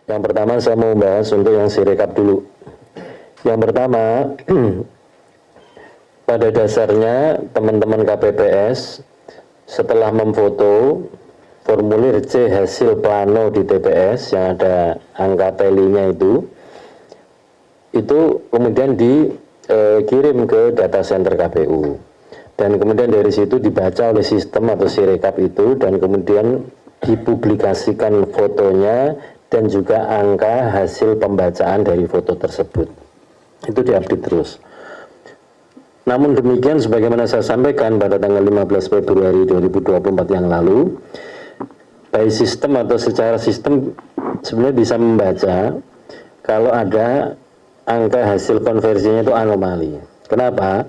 Yang pertama saya mau bahas untuk yang Sirekap dulu. Yang pertama, pada dasarnya teman-teman KPPS setelah memfoto formulir C hasil plano di TPS yang ada angka telinya itu kemudian dikirim ke data center KPU, dan kemudian dari situ dibaca oleh sistem atau Sirekap itu, dan kemudian dipublikasikan fotonya dan juga angka hasil pembacaan dari foto tersebut. Itu diupdate terus. Namun demikian, sebagaimana saya sampaikan pada tanggal 15 Februari 2024 yang lalu, baik sistem atau secara sistem sebenarnya bisa membaca kalau ada angka hasil konversinya itu anomali. Kenapa?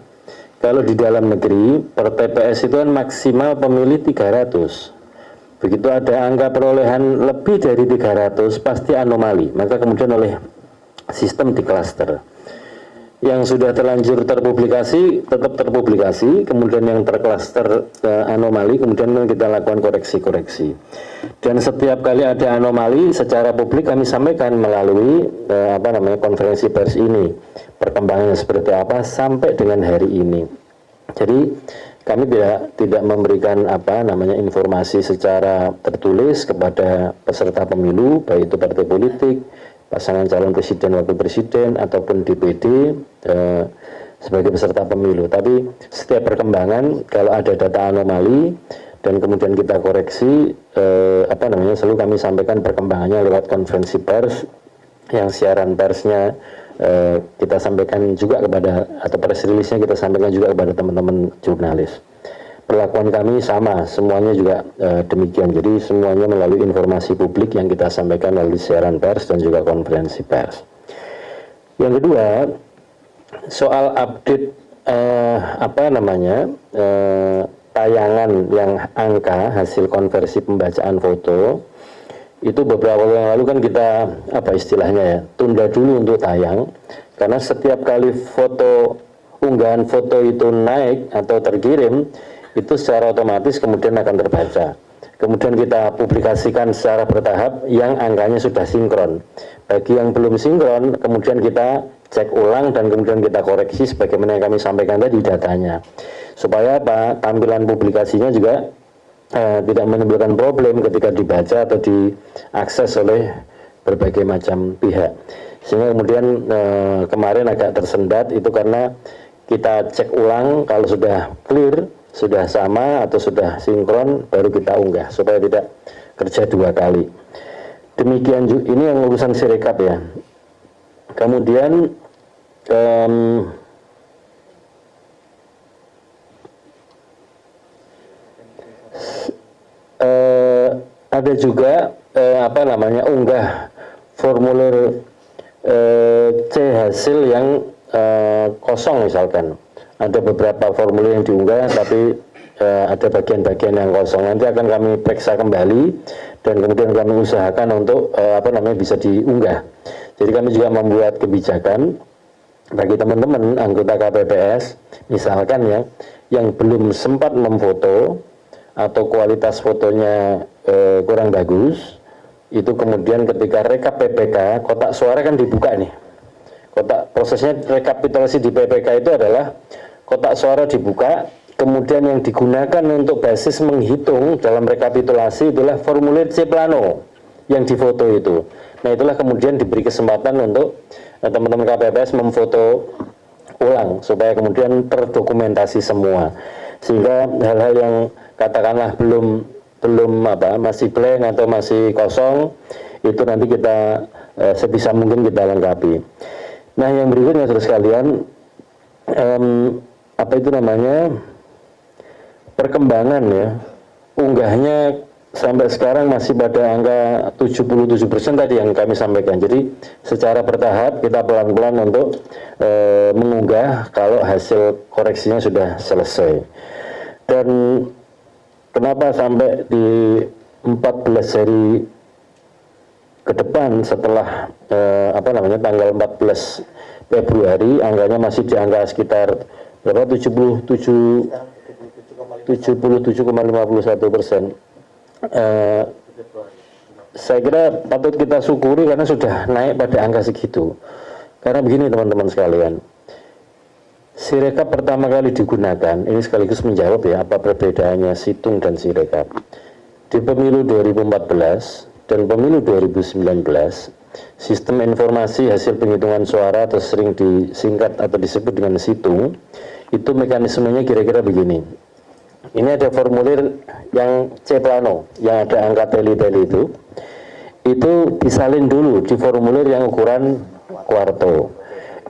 Kalau di dalam negeri per TPS itu kan maksimal pemilih 300. Begitu ada angka perolehan lebih dari 300 pasti anomali, maka kemudian oleh sistem diklaster. Yang sudah terlanjur terpublikasi tetap terpublikasi, kemudian yang terklaster anomali kemudian kita lakukan koreksi-koreksi. Dan setiap kali ada anomali secara publik kami sampaikan melalui konferensi pers ini, perkembangannya seperti apa sampai dengan hari ini. Jadi kami tidak memberikan informasi secara tertulis kepada peserta pemilu, baik itu partai politik, pasangan calon presiden, wakil presiden, ataupun DPD sebagai peserta pemilu. Tapi setiap perkembangan kalau ada data anomali dan kemudian kita koreksi, selalu kami sampaikan perkembangannya lewat konferensi pers, yang siaran persnya kita sampaikan juga kepada, atau press release-nya kita sampaikan juga kepada teman-teman jurnalis. Perlakuan kami sama, semuanya juga demikian. Jadi semuanya melalui informasi publik yang kita sampaikan melalui siaran pers dan juga konferensi pers. Yang kedua, soal update tayangan yang angka hasil konversi pembacaan foto, itu beberapa waktu yang lalu kan kita tunda dulu untuk tayang, karena setiap kali unggahan foto itu naik atau terkirim, itu secara otomatis kemudian akan terbaca. Kemudian kita publikasikan secara bertahap yang angkanya sudah sinkron. Bagi yang belum sinkron, kemudian kita cek ulang dan kemudian kita koreksi sebagaimana yang kami sampaikan tadi datanya. Supaya tampilan publikasinya juga tidak menimbulkan problem ketika dibaca atau diakses oleh berbagai macam pihak. Sehingga kemudian kemarin agak tersendat itu karena kita cek ulang, kalau sudah clear, sudah sama atau sudah sinkron, baru kita unggah supaya tidak kerja dua kali. Demikian juga, ini yang urusan Sirekap ya. Kemudian ada juga unggah formulir C hasil yang kosong misalkan. Ada beberapa formulir yang diunggah tapi ada bagian-bagian yang kosong. Nanti akan kami periksa kembali dan kemudian kami usahakan untuk bisa diunggah. Jadi kami juga membuat kebijakan bagi teman-teman anggota KPPS misalkan ya yang belum sempat memfoto atau kualitas fotonya kurang bagus, itu kemudian ketika rekap PPK, kotak suara kan dibuka nih. Prosesnya rekapitulasi di PPK itu adalah kotak suara dibuka, kemudian yang digunakan untuk basis menghitung dalam rekapitulasi itulah formulir C plano yang difoto itu. Nah itulah kemudian diberi kesempatan untuk teman-teman KPPS memfoto ulang supaya kemudian terdokumentasi semua, sehingga hal-hal yang katakanlah belum masih blank atau masih kosong itu nanti kita sebisa mungkin kita lengkapi. Nah yang berikutnya saudara sekalian, perkembangan ya, unggahnya sampai sekarang masih pada angka 77% tadi yang kami sampaikan. Jadi secara bertahap kita pelan-pelan untuk mengunggah kalau hasil koreksinya sudah selesai. Dan kenapa sampai di 14 hari ke depan setelah tanggal 14 Februari angkanya masih di angka sekitar berapa, 77,51%. saya kira patut kita syukuri karena sudah naik pada angka segitu. Karena begini teman-teman sekalian, Sirekap pertama kali digunakan, ini sekaligus menjawab ya apa perbedaannya situng dan Sirekap. Di pemilu 2014 dan pemilu 2019, sistem informasi hasil penghitungan suara atau sering disingkat atau disebut dengan situng, itu mekanismenya kira-kira begini. Ini ada formulir yang C plano, yang ada angka teli-teli itu disalin dulu di formulir yang ukuran kuarto.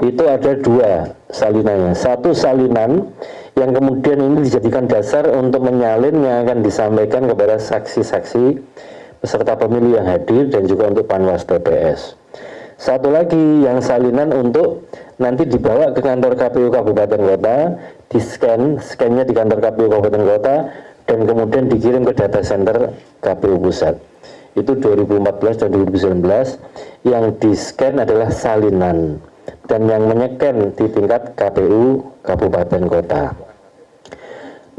Itu ada dua salinannya. Satu salinan yang kemudian ini dijadikan dasar untuk menyalin yang akan disampaikan kepada saksi-saksi peserta pemilu yang hadir dan juga untuk Panwas TPS. Satu lagi yang salinan untuk nanti dibawa ke kantor KPU Kabupaten Kota, scan-nya di kantor KPU Kabupaten Kota, dan kemudian dikirim ke data center KPU Pusat. Itu 2014 dan 2019, yang di-scan adalah salinan, dan yang menyeken di tingkat KPU Kabupaten Kota.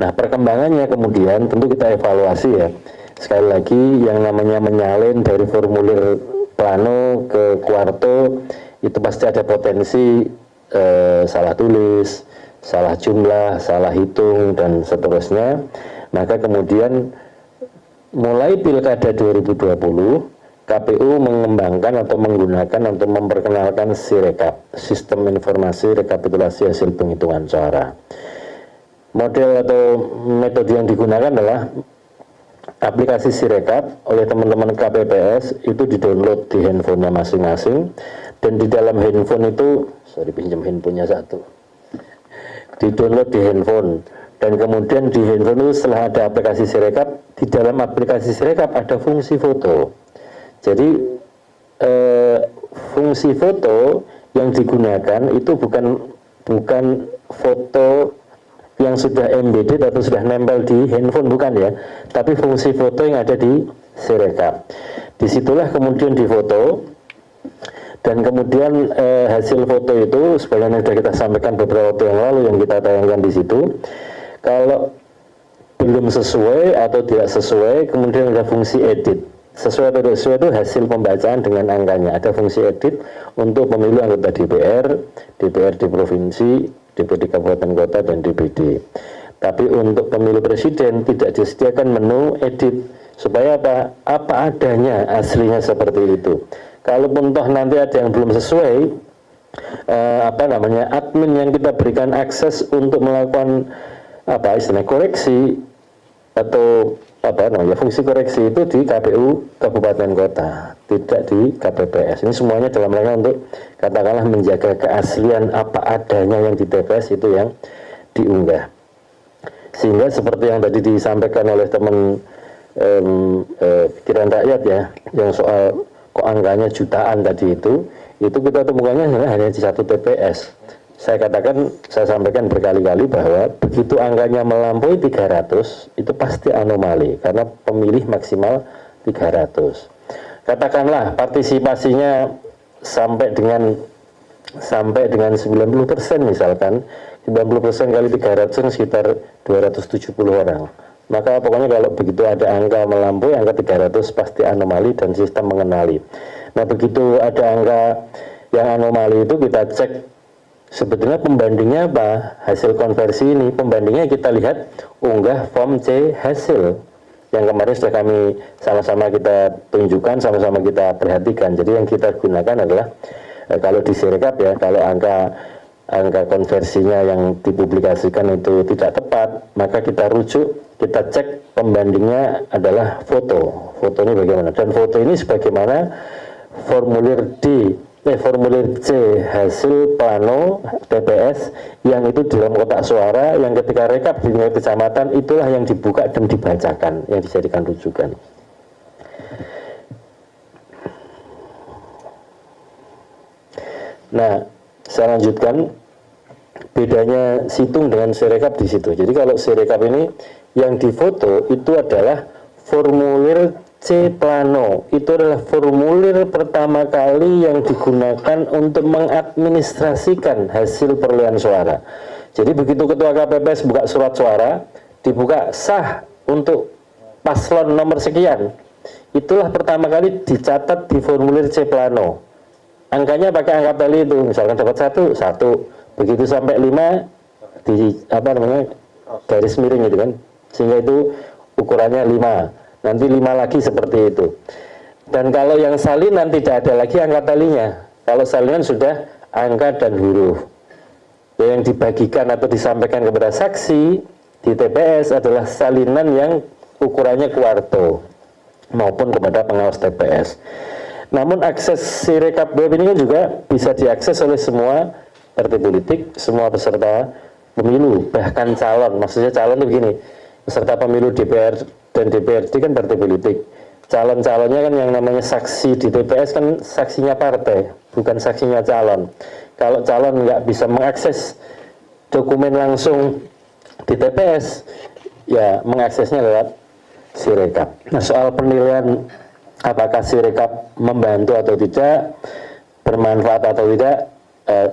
Nah, perkembangannya kemudian tentu kita evaluasi ya. Sekali lagi yang namanya menyalin dari formulir plano ke kuarto itu pasti ada potensi salah tulis, salah jumlah, salah hitung dan seterusnya. Maka kemudian mulai Pilkada 2020 KPU mengembangkan atau menggunakan untuk memperkenalkan Sirekap, sistem informasi rekapitulasi hasil penghitungan suara. Model atau metode yang digunakan adalah aplikasi Sirekap oleh teman-teman KPPS itu di-download di handphonenya masing-masing, dan di dalam handphone itu, pinjam handphonenya satu, di-download di handphone, dan kemudian di handphone itu setelah ada aplikasi Sirekap, di dalam aplikasi Sirekap ada fungsi foto. Jadi fungsi foto yang digunakan itu bukan foto yang sudah embedded atau sudah nempel di handphone, bukan ya, tapi fungsi foto yang ada di Sirekap. Disitulah kemudian difoto, dan kemudian hasil foto itu sebagaimana sudah kita sampaikan beberapa waktu yang lalu yang kita tayangkan di situ, kalau belum sesuai atau tidak sesuai, kemudian ada fungsi edit. Sesuai atau tidak sesuai itu hasil pembacaan dengan angkanya. Ada fungsi edit untuk pemilu anggota DPR, DPRD provinsi, DPRD kabupaten kota, dan DPD. Tapi untuk pemilu presiden tidak disediakan menu edit, supaya apa adanya aslinya seperti itu. Kalaupun toh nanti ada yang belum sesuai, admin yang kita berikan akses untuk melakukan koreksi atau fungsi koreksi itu di KPU kabupaten kota, tidak di KPPS. Ini semuanya dalam rangka untuk katakanlah menjaga keaslian apa adanya yang di TPS itu yang diunggah. Sehingga seperti yang tadi disampaikan oleh teman pikiran rakyat ya, yang soal kok angkanya jutaan tadi itu kita temukannya hanya di satu TPS. Saya sampaikan berkali-kali bahwa begitu angkanya melampaui 300, itu pasti anomali, karena pemilih maksimal 300. Katakanlah partisipasinya sampai dengan 90% misalkan, 90% kali 300 sekitar 270 orang. Maka pokoknya kalau begitu ada angka melampaui angka 300 pasti anomali dan sistem mengenali. Nah, begitu ada angka yang anomali itu kita cek sebetulnya pembandingnya apa, hasil konversi ini. Pembandingnya kita lihat unggah form C hasil yang kemarin sudah kami sama-sama kita tunjukkan, sama-sama kita perhatikan. Jadi yang kita gunakan adalah kalau di Sirekap ya, kalau angka konversinya yang dipublikasikan itu tidak tepat, maka kita rujuk, kita cek pembandingnya adalah foto. Foto ini bagaimana, dan foto ini sebagaimana formulir C hasil plano TPS yang itu di dalam kotak suara, yang ketika rekap di tingkat kecamatan itulah yang dibuka dan dibacakan, yang dijadikan rujukan. Nah, saya lanjutkan bedanya situng dengan Sirekap di situ. Jadi kalau Sirekap ini yang difoto itu adalah formulir C plano, itu adalah formulir pertama kali yang digunakan untuk mengadministrasikan hasil perolehan suara. Jadi begitu ketua KPPS buka surat suara, dibuka sah untuk paslon nomor sekian, itulah pertama kali dicatat di formulir C Plano. Angkanya pakai angka tali itu, misalkan dapat 1, 1, begitu sampai 5 di garis miring gitu kan, sehingga itu ukurannya 5, nanti 5 lagi seperti itu. Dan kalau yang salinan tidak ada lagi angka talinya, kalau salinan sudah angka dan huruf. Yang dibagikan atau disampaikan kepada saksi di TPS adalah salinan yang ukurannya kuarto maupun kepada pengawas TPS. Namun akses Sirekap web ini kan juga bisa diakses oleh semua partai politik, semua peserta pemilu, bahkan calon. Maksudnya calon itu begini, peserta pemilu DPR dan DPRD kan partai politik. Calon-calonnya kan yang namanya saksi di TPS kan saksinya partai, bukan saksinya calon. Kalau calon nggak bisa mengakses dokumen langsung di TPS, ya mengaksesnya lewat Sirekap. Nah, soal penilaian apakah Sirekap membantu atau tidak, bermanfaat atau tidak,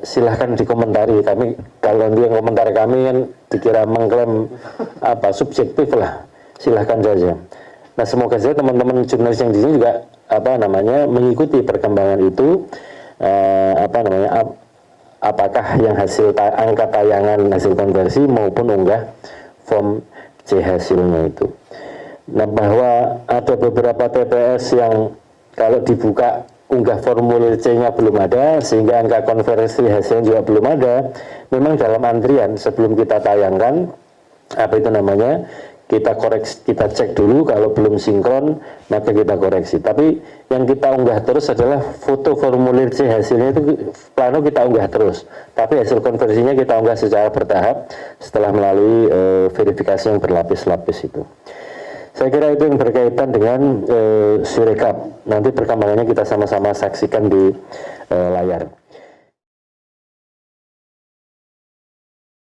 silahkan dikomentari. Kami, kalau yang komentar kami kan dikira mengklaim subjektif lah, silahkan saja. Nah, semoga saja teman-teman jurnalis yang di sini juga mengikuti perkembangan itu, apakah yang hasil angka tayangan hasil konversi maupun unggah form C hasilnya itu. Nah, bahwa ada beberapa TPS yang kalau dibuka unggah formulir C-nya belum ada, sehingga angka konversi hasilnya juga belum ada, memang dalam antrian sebelum kita tayangkan, kita koreksi, kita cek dulu, kalau belum sinkron, maka kita koreksi. Tapi yang kita unggah terus adalah foto formulir C hasilnya itu Plano kita unggah terus. Tapi hasil konversinya kita unggah secara bertahap setelah melalui verifikasi yang berlapis-lapis itu. Saya kira itu yang berkaitan dengan Sirekap. Nanti perkembangannya kita sama-sama saksikan di layar.